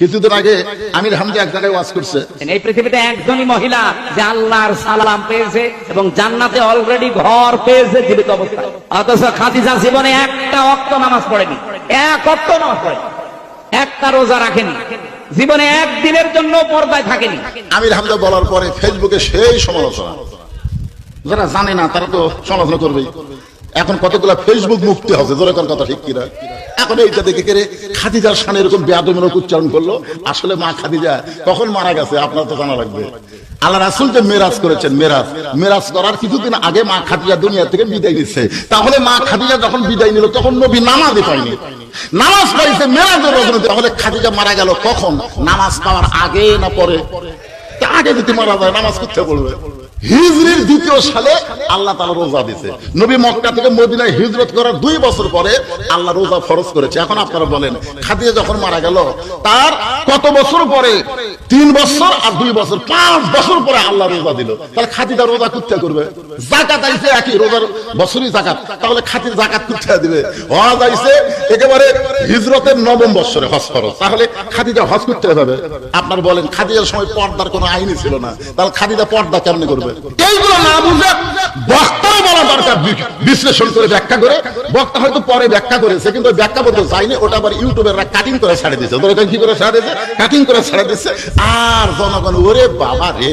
কিছুদিন আগে আমির হামজা এক জায়গায় ওয়াজ করছে, এই পৃথিবীতে একজনই মহিলা যে আল্লাহর সালাম পেয়েছে এবং জান্নাতে অলরেডি ঘর পেয়েছে জীবিত অবস্থায়, অথচ খাদিজা জীবনে একটা ওয়াক্ত নামাজ পড়েনি, এক ওয়াক্ত নামাজ পড়েনি, একটা রোজা রাখেনি, জীবনে একদিনের জন্য পর্দায় থাকেনি। আমির হামজা বলার পরে ফেসবুকে সেই সমালোচনা, যারা জানে না তারা তো সমালোচনা করবেই। এখন কতগুলা ফেসবুক মুক্তি হচ্ছে, জোরে কোন কথা ঠিক কিনা? এখন এইটা দেখে কেড়ে খাদিজার শানে এরকম বেয়াদবিমূলক উচ্চারণ করলো। আসলে মা খাদিজা কখন মারা গেছে আপনার তো জানা লাগবে। আল্লাহ রাসূল যে মেরাজ করেছেন, মেরাজ করার কিছুদিন আগে মা খাদিজা দুনিয়া থেকে বিদায় নিচ্ছে। তাহলে মা খাদিজা যখন বিদায় নিল তখন নবী নামাজই পায়নি, নামাজ পাইছে মেরাজের রজনীতে। তাহলে খাদিজা মারা গেল কখন? নামাজ পাওয়ার আগে না পরে? আগে যদি মারা যায় নামাজ করতে বলবে। হিজরির 2য় সালে আল্লাহ তাআলা রোজা দিয়েছে। নবী মক্কা থেকে মদিনায় হিজরত করার 2 বছর পরে আল্লাহ রোজা ফরজ করেছে। এখন আপনারা বলেন খাদিজা যখন মারা গেল তার কত বছর পরে? 3 বছর আর 2 বছর, 5 বছর পরে আল্লাহ রোজা দিল। তাহলে খাদিজা রোজা করতে করবে? যাকাত আইছে একই, রোজার বছরই যাকাত, তাহলে খাদিজা যাকাত করতে দিবে। হজ আইছে একেবারে হিজরতের 9ম বছরে হজ ফরজ, তাহলে খাদিজা হজ করতে হবে। আপনারা বলেন খাদিজার সময় পর্দার কোনো আইনই ছিল না, তাহলে খাদিজা পর্দা কেমনে করবে? এইগুলো না বুঝে বক্তাও বলা দরকার, বিশ্লেষণ করে ব্যাখ্যা করে। বক্তা হয়তো পরে ব্যাখ্যা করেছে কিন্তু ব্যাখ্যা বলতে চাইনি, ওটা আবার ইউটিউবের কাটিং করে ছেড়ে দিয়েছে। কি করে ছেড়ে দিয়েছে? কাটিং করে ছেড়ে দিচ্ছে। আর জনগণ ওরে বাবা রে,